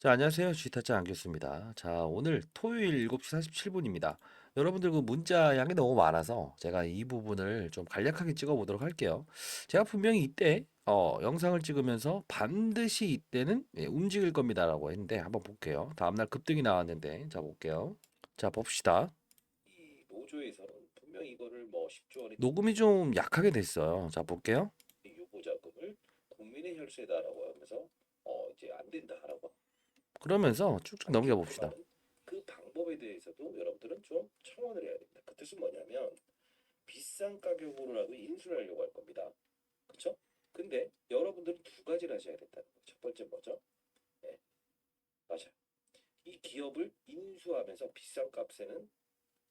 자, 안녕하세요. 쥐타짜 안겼습니다. 자, 오늘 토요일 7시 47분입니다. 여러분들 그 문자 양이 너무 많아서 제가 이 부분을 좀 간략하게 찍어 보도록 할게요. 제가 분명히 이때 영상을 찍으면서 반드시 이때는 움직일 겁니다라고 했는데 한번 볼게요. 다음날 급등이 나왔는데 자 볼게요. 자 봅시다. 이 노조에서는 분명 이거를 뭐 10조 원의 녹음이 좀 약하게 됐어요. 자 볼게요. 유보 자금을 국민의 혈세다라고 하면서 이제 안 된다라고 그러면서 쭉쭉 넘겨 봅시다. 그 방법에 대해서도 여러분들은 좀 청원을 해야 됩니다. 그 뜻은 뭐냐면 비싼 가격으로라도 인수를 하려고 할 겁니다. 그렇죠? 근데 여러분들은 두 가지를 하셔야 된다는 거예요. 첫 번째 뭐죠? 네, 맞아요. 이 기업을 인수하면서 비싼 값에는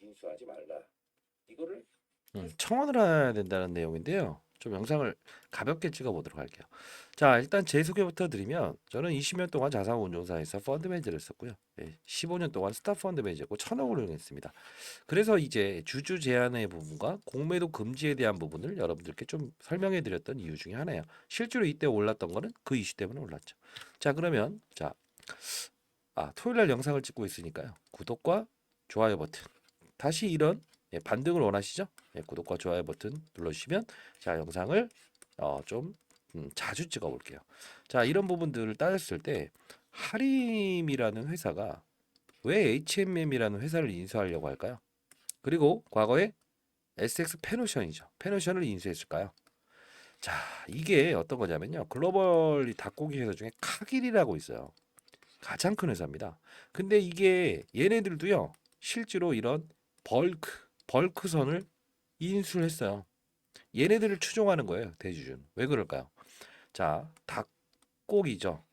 인수하지 말라. 이거를 청원을 해야 된다는 내용인데요. 좀 영상을 가볍게 찍어 보도록 할게요. 자, 일단 제 소개부터 드리면 저는 20년 동안 자산운용사에서 펀드 매니저를 했었고요. 15년 동안 스타 펀드 매니저고 1,000억을 운용했습니다. 그래서 이제 주주 제한의 부분과 공매도 금지에 대한 부분을 여러분들께 좀 설명해 드렸던 이유 중에 하나예요. 실제로 이때 올랐던 거는 그 이슈 때문에 올랐죠. 자, 그러면 토요일 날 영상을 찍고 있으니까요. 구독과 좋아요 버튼. 다시 이런 반등을 원하시죠? 구독과 좋아요 버튼 눌러주시면 자 영상을 좀 자주 찍어 볼게요. 자 이런 부분들을 따졌을 때 하림이라는 회사가 왜 H&M이라는 회사를 인수하려고 할까요? 그리고 과거에 SX 페노션이죠. 페노션을 인수했을까요? 자 이게 어떤 거냐면요. 글로벌 닭고기 회사 중에 카길이라고 있어요. 가장 큰 회사입니다. 근데 이게 얘네들도요. 실제로 이런 벌크선을 인수를 했어요. 얘네들을 추종하는 거예요. 대주주는. 왜 그럴까요? 자, 닭고기죠.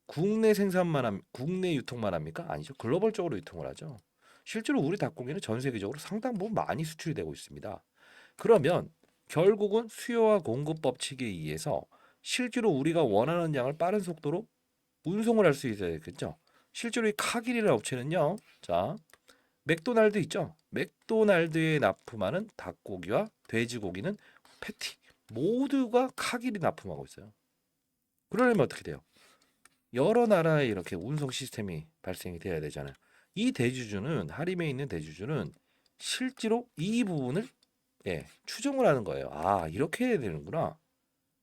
국내 유통만 합니까? 아니죠. 글로벌적으로 유통을 하죠. 실제로 우리 닭고기는 전 세계적으로 상당 부분 많이 수출이 되고 있습니다. 그러면 결국은 수요와 공급 법칙에 의해서 실제로 우리가 원하는 양을 빠른 속도로 운송을 할 수 있어야겠죠. 실제로 이 카길이라는 업체는요. 자, 맥도날드 있죠? 맥도날드에 납품하는 닭고기와 돼지고기는 패티 모두가 카길이 납품하고 있어요. 그러려면 어떻게 돼요? 여러 나라에 이렇게 운송 시스템이 발생이 돼야 되잖아요. 이 대주주는 하림에 있는 대주주는 실제로 이 부분을 추정을 하는 거예요. 아, 이렇게 해야 되는구나.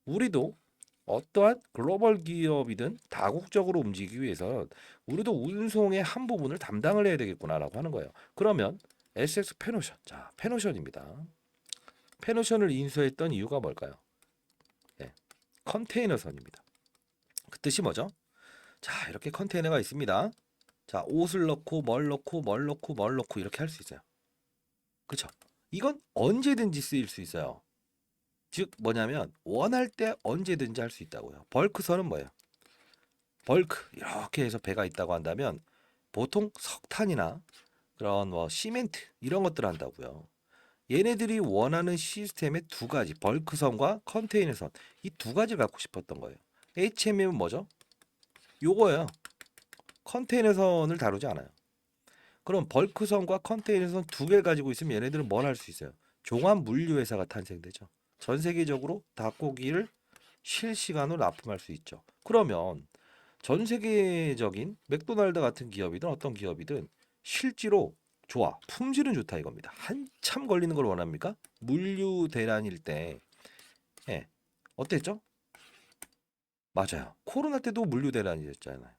우리도 어떠한 글로벌 기업이든 다국적으로 움직이기 위해서 우리도 운송의 한 부분을 담당을 해야 되겠구나라고 하는 거예요. 그러면 SX 페노션, 자 페노션입니다. 페노션을 인수했던 이유가 뭘까요? 네, 컨테이너선입니다. 그 뜻이 뭐죠? 자 이렇게 컨테이너가 있습니다. 자 옷을 넣고 뭘 넣고 뭘 넣고 뭘 넣고 이렇게 할 수 있어요. 그렇죠? 이건 언제든지 쓰일 수 있어요. 즉 뭐냐면 원할 때 언제든지 할 수 있다고요. 벌크선은 뭐예요? 벌크 이렇게 해서 배가 있다고 한다면 보통 석탄이나 그런 뭐 시멘트 이런 것들을 한다고요. 얘네들이 원하는 시스템의 두 가지 벌크선과 컨테이너선 이 두 가지를 갖고 싶었던 거예요. HMM은 뭐죠? 요거예요. 컨테이너선을 다루지 않아요. 그럼 벌크선과 컨테이너선 두 개를 가지고 있으면 얘네들은 뭘 할 수 있어요? 종합 물류 회사가 탄생되죠. 전 세계적으로 닭고기를 실시간으로 납품할 수 있죠. 그러면 전 세계적인 맥도날드 같은 기업이든 어떤 기업이든 실제로 좋아. 품질은 좋다 이겁니다. 한참 걸리는 걸 원합니까? 물류 대란일 때. 예. 어땠죠? 맞아요. 코로나 때도 물류 대란이었잖아요.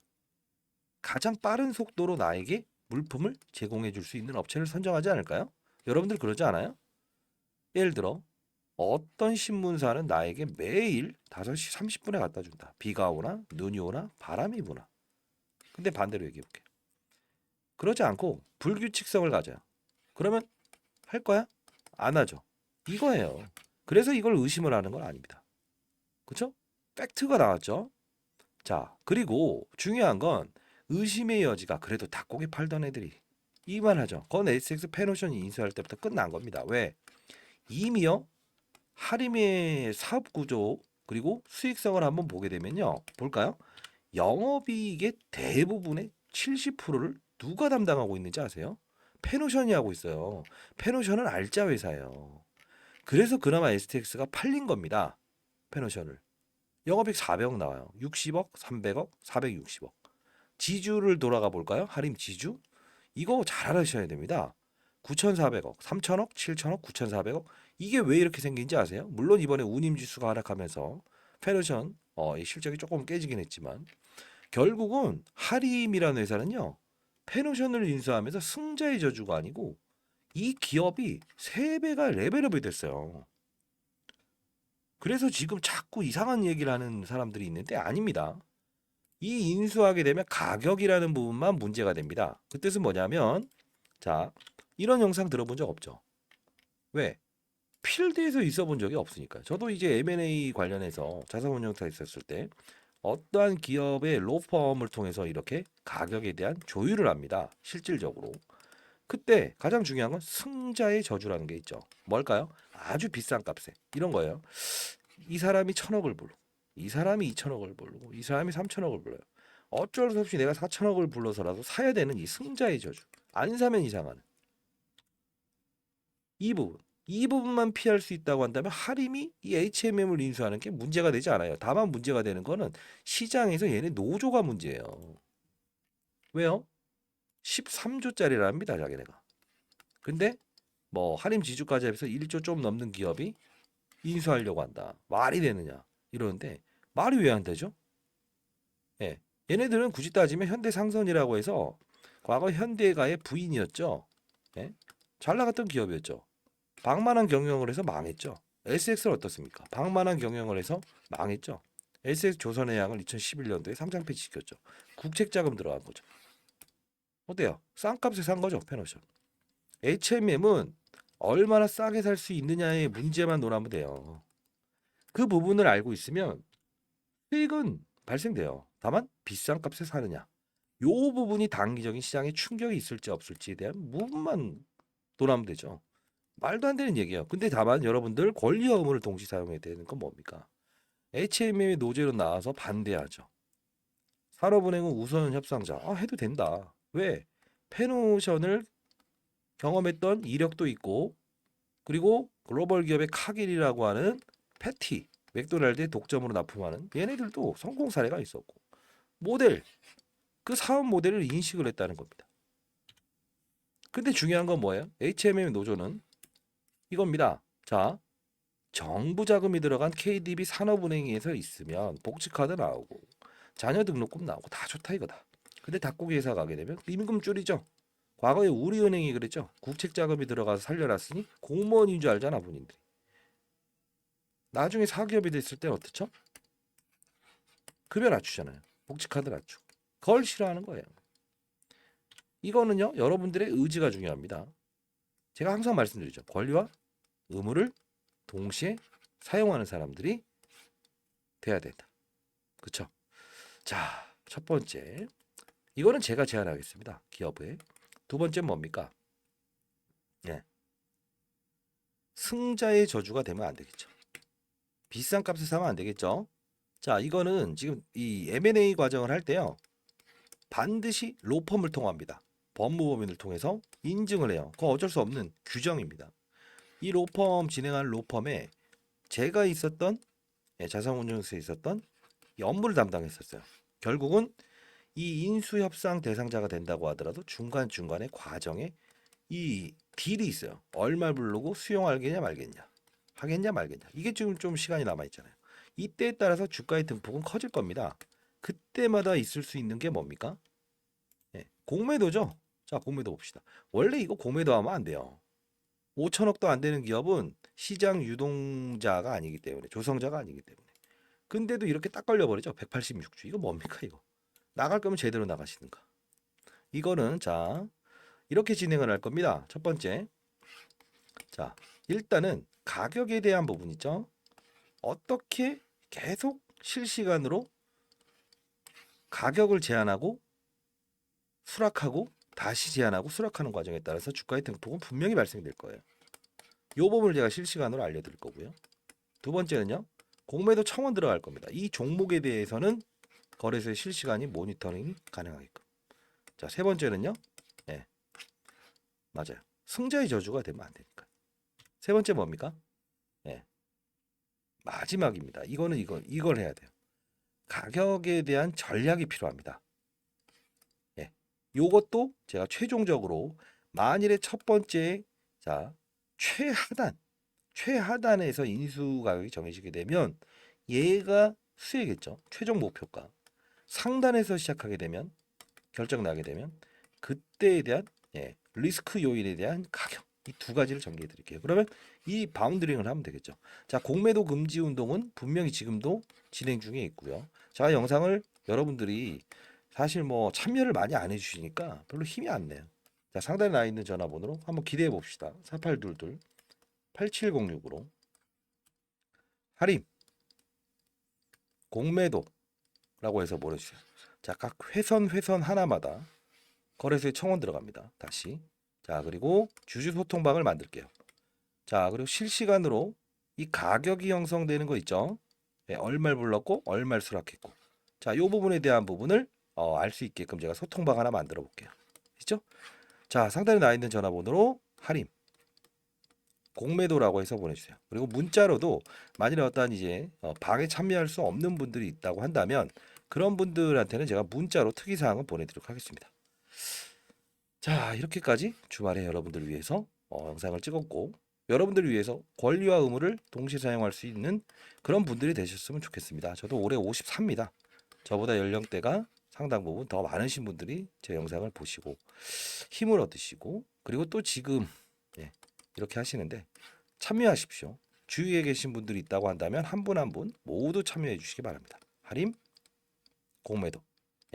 가장 빠른 속도로 나에게 물품을 제공해 줄 수 있는 업체를 선정하지 않을까요? 여러분들 그러지 않아요? 예를 들어 어떤 신문사는 나에게 매일 5시 30분에 갖다 준다. 비가 오나 눈이 오나 바람이 부나. 근데 반대로 얘기해 볼게요. 그러지 않고 불규칙성을 가져요. 그러면 할 거야? 안 하죠. 이거예요. 그래서 이걸 의심을 하는 건 아닙니다. 그렇죠? 팩트가 나왔죠. 자, 그리고 중요한 건 의심의 여지가 그래도 닭고기 팔던 애들이 이만하죠. 그건 SX 페노션이 인수할 때부터 끝난 겁니다. 왜? 이미요. 하림의 사업 구조 그리고 수익성을 한번 보게 되면요. 볼까요? 영업이익의 대부분의 70%를 누가 담당하고 있는지 아세요? 페노션이 하고 있어요. 페노션은 알짜 회사예요. 그래서 그나마 STX가 팔린 겁니다. 페노션을. 영업이익 400억 나와요. 60억, 300억, 460억. 지주를 돌아가 볼까요? 하림 지주? 이거 잘 알아주셔야 됩니다. 9,400억, 3천억, 7천억, 9,400억. 이게 왜 이렇게 생긴지 아세요? 물론 이번에 운임 지수가 하락하면서 페노션 이 실적이 조금 깨지긴 했지만 결국은 하림이라는 회사는요. 페노션을 인수하면서 승자의 저주가 아니고 이 기업이 3배가 레벨업이 됐어요. 그래서 지금 자꾸 이상한 얘기를 하는 사람들이 있는데 아닙니다. 이 인수하게 되면 가격이라는 부분만 문제가 됩니다. 그 뜻은 뭐냐면 자, 이런 영상 들어본 적 없죠? 왜? 필드에서 있어 본 적이 없으니까요. 저도 이제 M&A 관련해서 자산운용사 있었을 때 어떠한 기업의 로펌을 통해서 이렇게 가격에 대한 조율을 합니다. 실질적으로. 그때 가장 중요한 건 승자의 저주라는 게 있죠. 뭘까요? 아주 비싼 값에. 이런 거예요. 이 사람이 1,000억을 불고 이 사람이 2,000억을 불고 이 사람이 3,000억을 불러요. 어쩔 수 없이 내가 4,000억을 불러서라도 사야 되는 이 승자의 저주. 안 사면 이상하는. 이 부분. 이 부분만 피할 수 있다고 한다면 하림이 이 HMM을 인수하는 게 문제가 되지 않아요. 다만 문제가 되는 거는 시장에서 얘네 노조가 문제예요. 왜요? 13조짜리랍니다, 자기네가. 근데 뭐 하림 지주까지 해서 1조 좀 넘는 기업이 인수하려고 한다. 말이 되느냐? 이러는데 말이 왜 안 되죠? 예. 얘네들은 굳이 따지면 현대상선이라고 해서 과거 현대가의 부인이었죠. 예? 잘 나갔던 기업이었죠. 방만한 경영을 해서 망했죠. SX는 어떻습니까? 방만한 경영을 해서 망했죠. SX 조선해양을 2011년도에 상장 폐지시켰죠. 국책자금 들어간 거죠. 어때요? 싼 값에 산 거죠, 페노션. HMM은 얼마나 싸게 살 수 있느냐의 문제만 논하면 돼요. 그 부분을 알고 있으면 수익은 발생돼요. 다만 비싼 값에 사느냐. 요 부분이 단기적인 시장에 충격이 있을지 없을지에 대한 부분만 논하면 되죠. 말도 안 되는 얘기예요. 근데 다만 여러분들 권리와 의무를 동시 사용해야 되는 건 뭡니까? HMM의 노제로 나와서 반대하죠. 산업은행은 우선 협상자. 해도 된다. 왜? 페노션을 경험했던 이력도 있고 그리고 글로벌 기업의 카길이라고 하는 패티, 맥도날드의 독점으로 납품하는 얘네들도 성공 사례가 있었고 모델, 그 사업 모델을 인식을 했다는 겁니다. 근데 중요한 건 뭐예요? HMM 노조는 이겁니다. 자, 정부 자금이 들어간 KDB 산업은행에서 있으면 복지카드 나오고 자녀 등록금 나오고 다 좋다 이거다. 근데 닭고기 회사 가게 되면 임금 줄이죠. 과거에 우리은행이 그랬죠. 국책 자금이 들어가서 살려놨으니 공무원인 줄 알잖아 본인들이. 나중에 사기업이 됐을 때 어떻죠? 급여 낮추잖아요. 복지카드 낮추고. 그걸 싫어하는 거예요. 이거는요. 여러분들의 의지가 중요합니다. 제가 항상 말씀드리죠. 권리와 의무를 동시에 사용하는 사람들이 돼야 된다. 그렇죠? 자, 첫 번째. 이거는 제가 제안하겠습니다. 기업에. 두 번째는 뭡니까? 예. 승자의 저주가 되면 안 되겠죠. 비싼 값에 사면 안 되겠죠. 자, 이거는 지금 이 M&A 과정을 할 때요. 반드시 로펌을 통합니다. 법무법인을 통해서 인증을 해요. 그건 어쩔 수 없는 규정입니다. 이 로펌 진행한 로펌에 제가 있었던 자산운용사에 있었던 이 업무를 담당했었어요. 결국은 이 인수협상 대상자가 된다고 하더라도 중간중간에 과정에 이 딜이 있어요. 얼마 부르고 수용하겠냐 말겠냐. 하겠냐 말겠냐. 이게 지금 좀 시간이 남아있잖아요. 이때에 따라서 주가의 등폭은 커질 겁니다. 그때마다 있을 수 있는 게 뭡니까? 공매도죠. 자, 공매도 봅시다. 원래 이거 공매도 하면 안 돼요. 5천억도 안 되는 기업은 시장 유동자가 아니기 때문에 조성자가 아니기 때문에. 근데도 이렇게 딱 걸려버리죠. 186주. 이거 뭡니까 이거. 나갈 거면 제대로 나가시는가. 이거는 자 이렇게 진행을 할 겁니다. 첫 번째. 자 일단은 가격에 대한 부분 있죠. 어떻게 계속 실시간으로 가격을 제한하고 수락하고 다시 제한하고 수락하는 과정에 따라서 주가의 등폭은 분명히 발생될 거예요. 이 부분을 제가 실시간으로 알려드릴 거고요. 두 번째는요. 공매도 청원 들어갈 겁니다. 이 종목에 대해서는 거래소의 실시간이 모니터링이 가능하게끔. 자, 세 번째는요. 네, 맞아요. 승자의 저주가 되면 안 되니까. 세 번째 뭡니까? 네, 마지막입니다. 이걸 해야 돼요. 가격에 대한 전략이 필요합니다. 요것도 제가 최종적으로 만일에 첫 번째 자 최하단에서 인수 가격이 정해지게 되면 얘가 수혜겠죠. 최종 목표가. 상단에서 시작하게 되면 결정 나게 되면 그때에 대한 리스크 요인에 대한 가격 이 두 가지를 정리해 드릴게요. 그러면 이 바운드링을 하면 되겠죠. 자, 공매도 금지 운동은 분명히 지금도 진행 중에 있고요. 자, 영상을 여러분들이 사실 뭐 참여를 많이 안 해주시니까 별로 힘이 안 내요. 자, 상단에 나 있는 전화번호로 한번 기대해 봅시다. 4822 8706으로 할인 공매도라고 해서 보내주세요. 자, 각 회선 하나마다 거래소에 청원 들어갑니다. 다시. 자, 그리고 주주 소통방을 만들게요. 자, 그리고 실시간으로 이 가격이 형성되는 거 있죠? 얼마를 불렀고 얼마를 수락했고. 자, 이 부분에 대한 부분을 알 수 있게끔 제가 소통방 하나 만들어 볼게요. 있죠? 자, 상단에 나 있는 전화번호로 할인 공매도라고 해서 보내주세요. 그리고 문자로도 만일에 어떤 이제 방에 참여할 수 없는 분들이 있다고 한다면 그런 분들한테는 제가 문자로 특이사항을 보내드리도록 하겠습니다. 자, 이렇게까지 주말에 여러분들을 위해서 영상을 찍었고 여러분들을 위해서 권리와 의무를 동시에 사용할 수 있는 그런 분들이 되셨으면 좋겠습니다. 저도 올해 54입니다. 저보다 연령대가 상당 부분 더 많으신 분들이 제 영상을 보시고 힘을 얻으시고 그리고 또 지금 이렇게 하시는데 참여하십시오. 주위에 계신 분들이 있다고 한다면 한 분 한 분 모두 참여해 주시기 바랍니다. 할인, 공매도,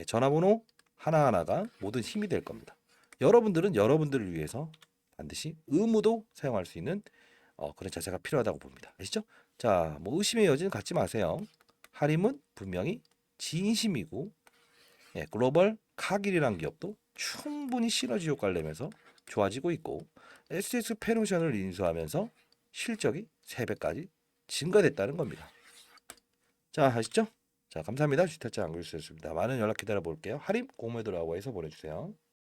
전화번호 하나하나가 모든 힘이 될 겁니다. 여러분들은 여러분들을 위해서 반드시 의무도 사용할 수 있는 그런 자세가 필요하다고 봅니다. 아시죠? 자, 뭐 의심의 여지는 갖지 마세요. 할인은 분명히 진심이고 글로벌 카길이라는 기업도 충분히 시너지 효과를 내면서 좋아지고 있고 SS 페노션을 인수하면서 실적이 3배까지 증가됐다는 겁니다. 자, 아시죠? 자, 감사합니다. 주택자 안글수였습니다. 많은 연락 기다려 볼게요. 할인 공매도라고 해서 보내주세요.